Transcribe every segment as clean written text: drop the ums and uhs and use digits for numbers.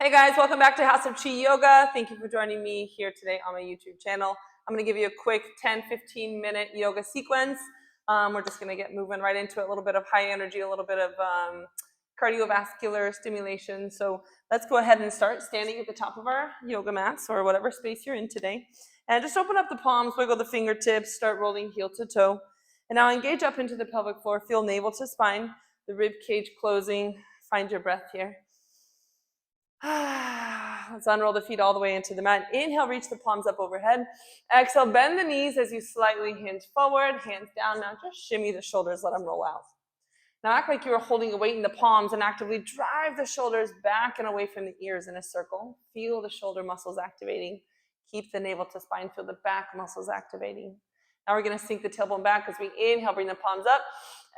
Hey guys, welcome back to House of Chi Yoga. Thank you for joining me here today on my YouTube channel. I'm going to give you a quick 10-15 minute yoga sequence. We're just going to get moving right into it. A little bit of high energy, a little bit of cardiovascular stimulation. So let's go ahead and start standing at the top of our yoga mats or whatever space you're in today. And just open up the palms, wiggle the fingertips, start rolling heel to toe. And now engage up into the pelvic floor. Feel navel to spine, the rib cage closing. Find your breath here. Let's unroll the feet all the way into the mat. Inhale, reach the palms up overhead. Exhale, bend the knees as you slightly hinge forward, hands down. Now just shimmy the shoulders, let them roll out. Now act like you are holding a weight in the palms and actively drive the shoulders back and away from the ears in a circle. Feel the shoulder muscles activating. Keep the navel to spine, feel the back muscles activating. Now we're going to sink the tailbone back as we inhale, bring the palms up.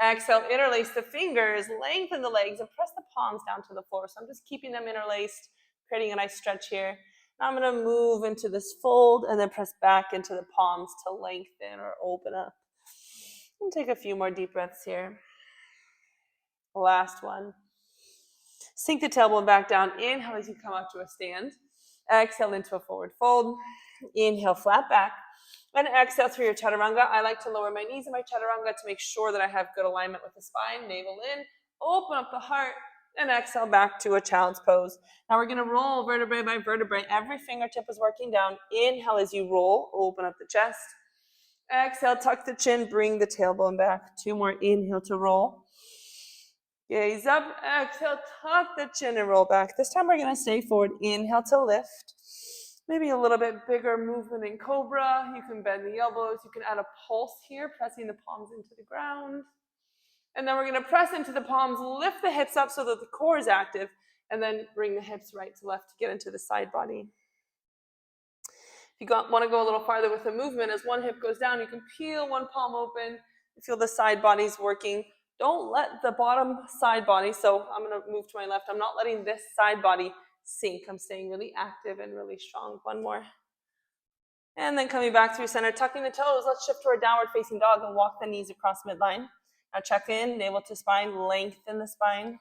Exhale, interlace the fingers, lengthen the legs, and press the palms down to the floor. So I'm just keeping them interlaced, creating a nice stretch here. Now I'm going to move into this fold and then press back into the palms to lengthen or open up. And take a few more deep breaths here. Last one. Sink the tailbone back down. Inhale as you come up to a stand. Exhale into a forward fold. Inhale, flat back. And exhale through your chaturanga. I like to lower my knees in my chaturanga to make sure that I have good alignment with the spine. Navel in, open up the heart, and exhale back to a child's pose. Now we're going to roll vertebrae by vertebrae. Every fingertip is working down. Inhale as you roll, open up the chest. Exhale, tuck the chin, bring the tailbone back. Two more, inhale to roll. Gaze up, exhale, tuck the chin and roll back. This time we're going to stay forward. Inhale to lift. Maybe a little bit bigger movement in cobra. You can bend the elbows. You can add a pulse here, pressing the palms into the ground. And then we're going to press into the palms, lift the hips up so that the core is active, and then bring the hips right to left to get into the side body. If you want to go a little farther with the movement, as one hip goes down, you can peel one palm open. You feel the side body's working. Don't let the bottom side body, so I'm going to move to my left. I'm not letting this side body sink. I'm staying really active and really strong. One more. And then coming back through center, tucking the toes. Let's shift to our downward facing dog and walk the knees across midline. Now check in, navel to spine, lengthen the spine.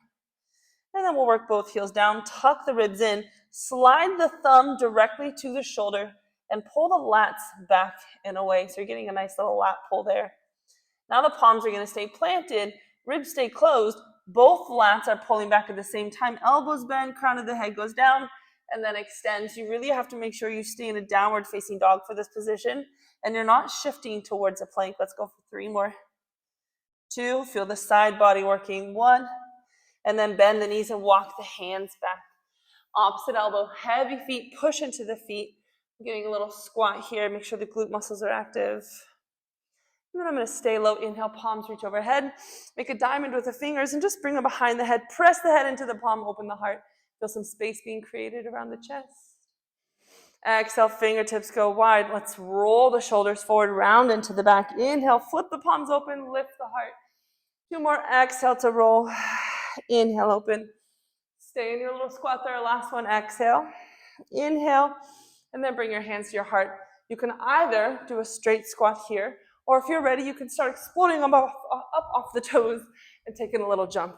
And then we'll work both heels down, tuck the ribs in, slide the thumb directly to the shoulder, and pull the lats back and away. So you're getting a nice little lat pull there. Now the palms are going to stay planted, ribs stay closed. Both lats are pulling back at the same time. Elbows bend, crown of the head goes down, and then extends. You really have to make sure you stay in a downward facing dog for this position, and you're not shifting towards a plank. Let's go for 3 more. 2, feel the side body working. 1, and then bend the knees and walk the hands back. Opposite elbow, heavy feet, push into the feet. I'm getting a little squat here. Make sure the glute muscles are active. And then I'm going to stay low. Inhale, palms reach overhead. Make a diamond with the fingers and just bring them behind the head. Press the head into the palm, open the heart. Feel some space being created around the chest. Exhale, fingertips go wide. Let's roll the shoulders forward, round into the back. Inhale, flip the palms open, lift the heart. 2 more, exhale to roll. Inhale, open. Stay in your little squat there. Last one, exhale. Inhale, and then bring your hands to your heart. You can either do a straight squat here, or if you're ready, you can start exploding up off the toes and taking a little jump.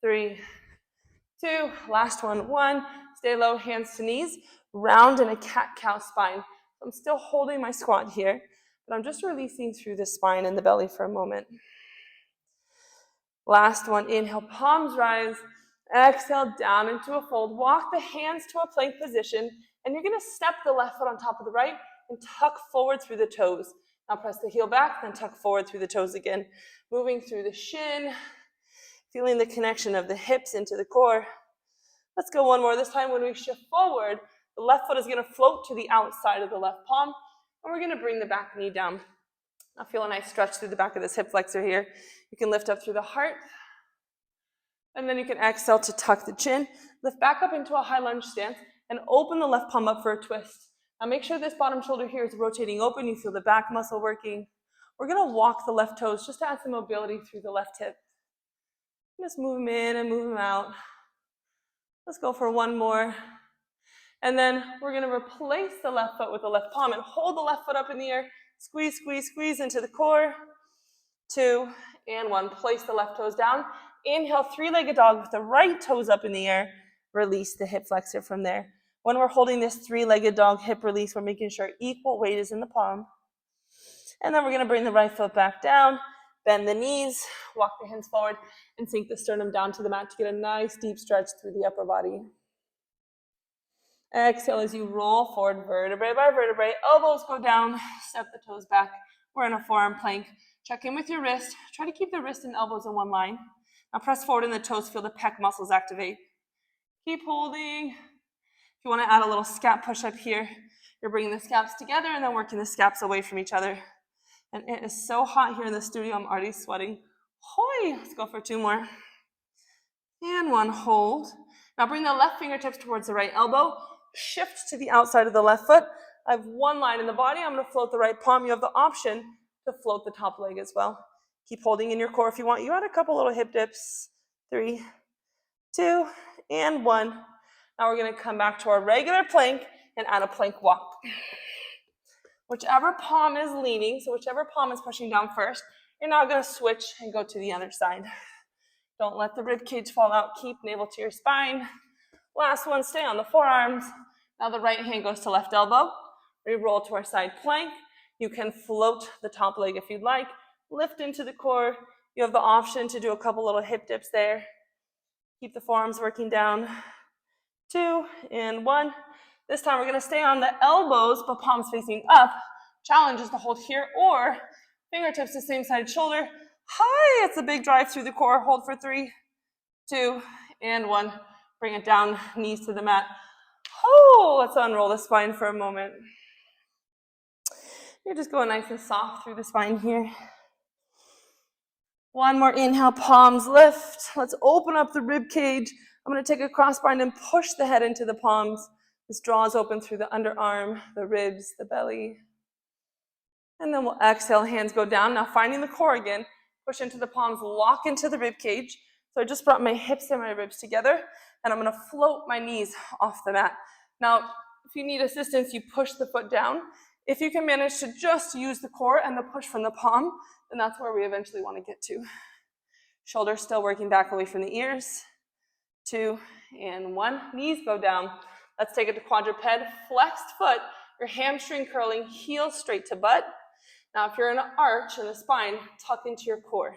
3, 2, last one. 1, stay low, hands to knees, round in a cat-cow spine. I'm still holding my squat here, but I'm just releasing through the spine and the belly for a moment. Last one, inhale, palms rise. Exhale, down into a fold. Walk the hands to a plank position, and you're going to step the left foot on top of the right and tuck forward through the toes. Now press the heel back, then tuck forward through the toes again. Moving through the shin, feeling the connection of the hips into the core. Let's go one more. This time when we shift forward, the left foot is going to float to the outside of the left palm, and we're going to bring the back knee down. Now feel a nice stretch through the back of this hip flexor here. You can lift up through the heart, and then you can exhale to tuck the chin. Lift back up into a high lunge stance, and open the left palm up for a twist. Now make sure this bottom shoulder here is rotating open. You feel the back muscle working. We're going to walk the left toes just to add some mobility through the left hip. Just move them in and move them out. Let's go for 1 more. And then we're going to replace the left foot with the left palm and hold the left foot up in the air. Squeeze, squeeze, squeeze into the core. 2 and 1. Place the left toes down. Inhale, 3-legged dog with the right toes up in the air. release the hip flexor from there. When we're holding this three-legged dog hip release, we're making sure equal weight is in the palm. And then we're going to bring the right foot back down, bend the knees, walk the hands forward, and sink the sternum down to the mat to get a nice deep stretch through the upper body. Exhale as you roll forward, vertebrae by vertebrae. Elbows go down, step the toes back. We're in a forearm plank. Check in with your wrist. Try to keep the wrist and elbows in one line. Now press forward in the toes, feel the pec muscles activate. Keep holding. If you want to add a little scap push-up here, you're bringing the scaps together and then working the scaps away from each other. And it is so hot here in the studio, I'm already sweating. Hoi! Let's go for 2 more. And 1, hold. Now bring the left fingertips towards the right elbow. Shift to the outside of the left foot. I have 1 line in the body. I'm going to float the right palm. You have the option to float the top leg as well. Keep holding in your core if you want. You add a couple little hip dips. 3, 2, and 1. Now we're going to come back to our regular plank and add a plank walk. Whichever palm is leaning, so whichever palm is pushing down first, you're now going to switch and go to the other side. Don't let the rib cage fall out. Keep navel to your spine. Last one, stay on the forearms. Now the right hand goes to left elbow. We roll to our side plank. You can float the top leg if you'd like. Lift into the core. You have the option to do a couple little hip dips there. Keep the forearms working down. 2, and 1. This time we're going to stay on the elbows, but palms facing up. Challenge is to hold here, or fingertips the same side shoulder. Hi, it's a big drive through the core. Hold for 3, 2, and 1. Bring it down, knees to the mat. Oh, let's unroll the spine for a moment. You're just going nice and soft through the spine here. 1 more inhale, palms lift. Let's open up the rib cage. I'm going to take a cross bind and push the head into the palms. This draws open through the underarm, the ribs, the belly. And then we'll exhale, hands go down. Now finding the core again, push into the palms, lock into the rib cage. So I just brought my hips and my ribs together, and I'm going to float my knees off the mat. Now, if you need assistance, you push the foot down. If you can manage to just use the core and the push from the palm, then that's where we eventually want to get to. Shoulders still working back away from the ears. 2, and 1. Knees go down. Let's take it to quadruped. Flexed foot, your hamstring curling, heel straight to butt. Now, if you're in an arch in the spine, tuck into your core.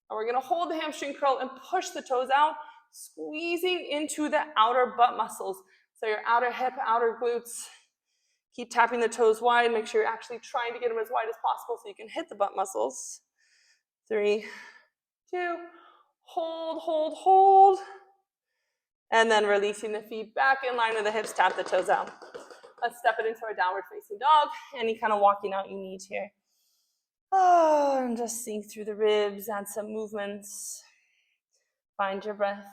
Now, we're going to hold the hamstring curl and push the toes out, squeezing into the outer butt muscles. So your outer hip, outer glutes. Keep tapping the toes wide. Make sure you're actually trying to get them as wide as possible so you can hit the butt muscles. 3, 2, hold, hold, hold. And then releasing the feet back in line with the hips, tap the toes out. Let's step it into our downward facing dog. Any kind of walking out you need here. Oh, and just sink through the ribs, add some movements. Find your breath.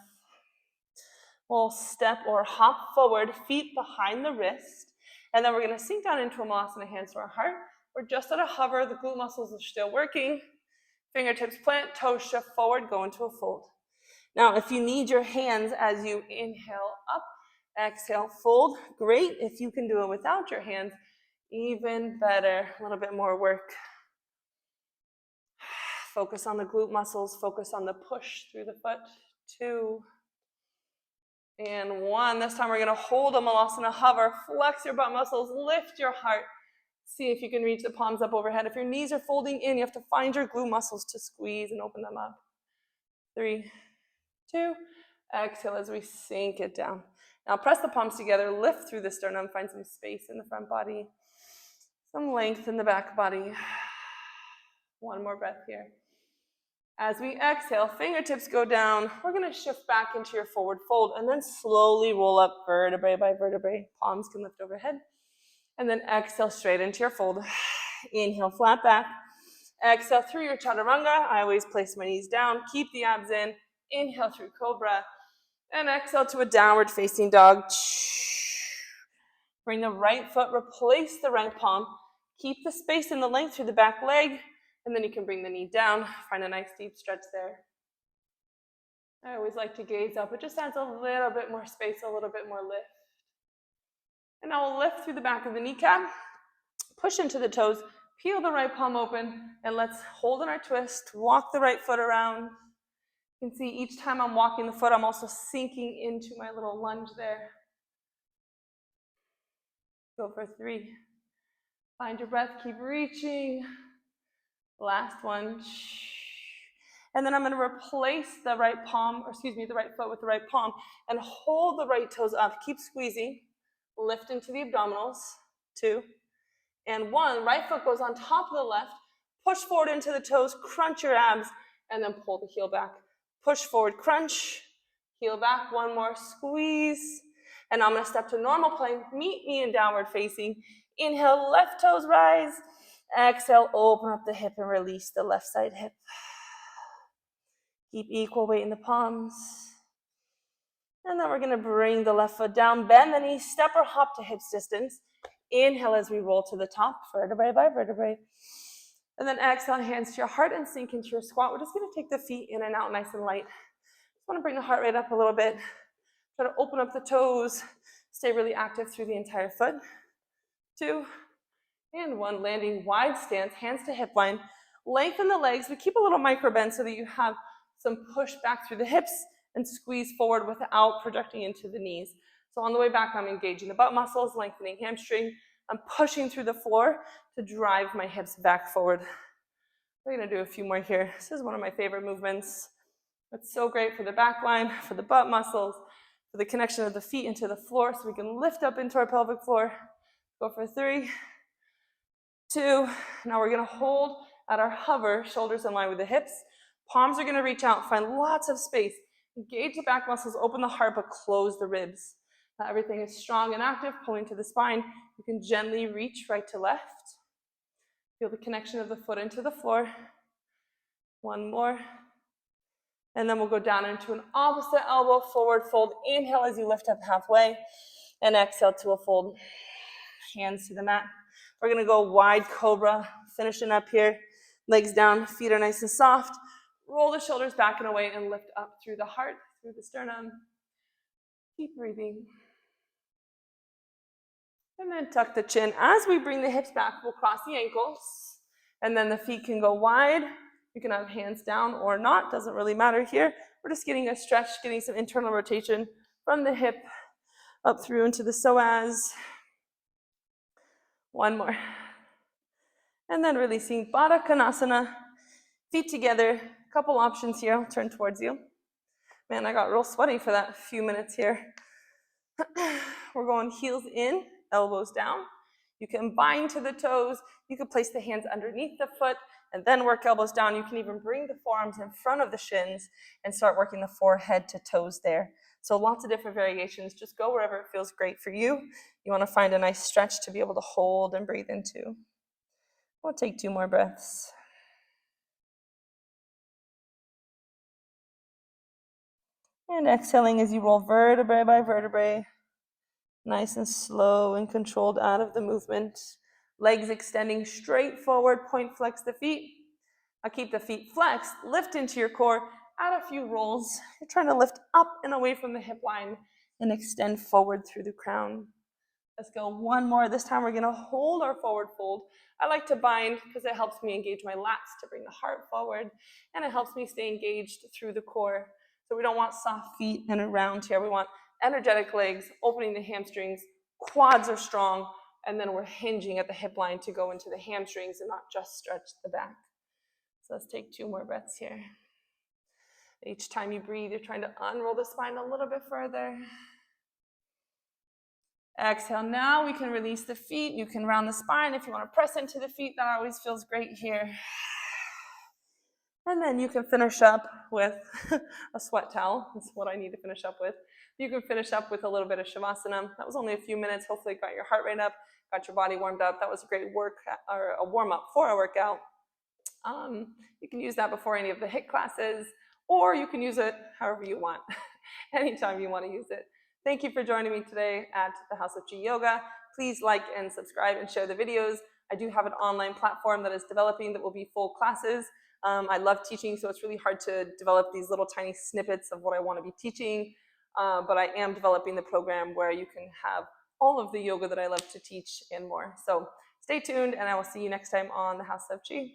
We'll step or hop forward, feet behind the wrist. And then we're going to sink down into a Malasana, hands to our heart. We're just at a hover. The glute muscles are still working. Fingertips plant, toes shift forward, go into a fold. Now, if you need your hands as you inhale up, exhale, fold. Great. If you can do it without your hands, even better. A little bit more work. Focus on the glute muscles. Focus on the push through the foot. 2, and 1. This time we're going to hold a Malasana hover. Flex your butt muscles. Lift your heart. See if you can reach the palms up overhead. If your knees are folding in, you have to find your glute muscles to squeeze and open them up. 3, 2. Exhale as we sink it down. Now press the palms together. Lift through the sternum. Find some space in the front body. Some length in the back body. 1 more breath here. As we exhale, fingertips go down. We're going to shift back into your forward fold and then slowly roll up vertebrae by vertebrae. Palms can lift overhead. And then exhale straight into your fold. Inhale, flat back. Exhale through your chaturanga. I always place my knees down. Keep the abs in. Inhale through cobra. And exhale to a downward facing dog. Bring the right foot, replace the right palm. Keep the space and the length through the back leg. And then you can bring the knee down. Find a nice deep stretch there. I always like to gaze up. It just adds a little bit more space, a little bit more lift. And now we'll lift through the back of the kneecap. Push into the toes. Peel the right palm open. And let's hold in our twist. Walk the right foot around. You can see each time I'm walking the foot, I'm also sinking into my little lunge there. Go for 3. Find your breath, keep reaching. Last one. And then I'm going to replace the right foot with the right palm and hold the right toes up. Keep squeezing. Lift into the abdominals. 2. And 1. Right foot goes on top of the left. Push forward into the toes, crunch your abs, and then pull the heel back. Push forward, crunch, heel back. 1 more, squeeze. And I'm going to step to normal plank. Meet me in downward facing. Inhale, left toes rise. Exhale, open up the hip and release the left side hip. Keep equal weight in the palms. And then we're going to bring the left foot down, bend the knees, step or hop to hips distance. Inhale as we roll to the top, vertebrae by vertebrae. And then exhale, hands to your heart and sink into your squat. We're just going to take the feet in and out nice and light. Just want to bring the heart rate up a little bit. Try to open up the toes. Stay really active through the entire foot. 2. And 1, landing wide stance, hands to hip line. Lengthen the legs, but keep a little micro bend so that you have some push back through the hips and squeeze forward without projecting into the knees. So on the way back, I'm engaging the butt muscles, lengthening hamstring. I'm pushing through the floor to drive my hips back forward. We're going to do a few more here. This is one of my favorite movements. It's so great for the back line, for the butt muscles, for the connection of the feet into the floor so we can lift up into our pelvic floor. Go for 3, 2. Now we're going to hold at our hover, shoulders in line with the hips. Palms are going to reach out, find lots of space. Engage the back muscles, open the heart, but close the ribs. Now everything is strong and active, pulling to the spine. You can gently reach right to left. Feel the connection of the foot into the floor. 1 more. And then we'll go down into an opposite elbow, forward fold. Inhale as you lift up halfway. And exhale to a fold. Hands to the mat. We're going to go wide cobra, finishing up here. Legs down, feet are nice and soft. Roll the shoulders back and away and lift up through the heart, through the sternum. Keep breathing. And then tuck the chin. As we bring the hips back, we'll cross the ankles. And then the feet can go wide. You can have hands down or not. Doesn't really matter here. We're just getting a stretch, getting some internal rotation from the hip up through into the psoas. 1 more. And then releasing Baddha Konasana. Feet together. A couple options here. I'll turn towards you. Man, I got real sweaty for that few minutes here. We're going heels in, elbows down. You can bind to the toes. You can place the hands underneath the foot and then work elbows down. You can even bring the forearms in front of the shins and start working the forehead to toes there. So lots of different variations. Just go wherever it feels great for you. You want to find a nice stretch to be able to hold and breathe into. We'll take 2 more breaths. And exhaling as you roll vertebrae by vertebrae. Nice and slow and controlled out of the movement. Legs extending straight forward, point flex the feet. Now keep the feet flexed, lift into your core, add a few rolls. You're trying to lift up and away from the hip line and extend forward through the crown. Let's go 1 more. This time we're going to hold our forward fold. I like to bind because it helps me engage my lats to bring the heart forward, and it helps me stay engaged through the core. So we don't want soft feet and around here. We want energetic legs, opening the hamstrings, quads are strong, and then we're hinging at the hip line to go into the hamstrings and not just stretch the back. So let's take 2 more breaths here. Each time you breathe, you're trying to unroll the spine a little bit further. Exhale. Now we can release the feet. You can round the spine if you want to press into the feet. That always feels great here. And then you can finish up with a sweat towel. That's what I need to finish up with. You can finish up with a little bit of Shavasana. That was only a few minutes. Hopefully it got your heart rate up, got your body warmed up. That was a great a warm-up for a workout. You can use that before any of the HIIT classes, or you can use it however you want, anytime you want to use it. Thank you for joining me today at the House of Chi Yoga. Please like and subscribe and share the videos. I do have an online platform that is developing that will be full classes. I love teaching, so it's really hard to develop these little tiny snippets of what I want to be teaching. But I am developing the program where you can have all of the yoga that I love to teach and more. So stay tuned, and I will see you next time on the House of Chi.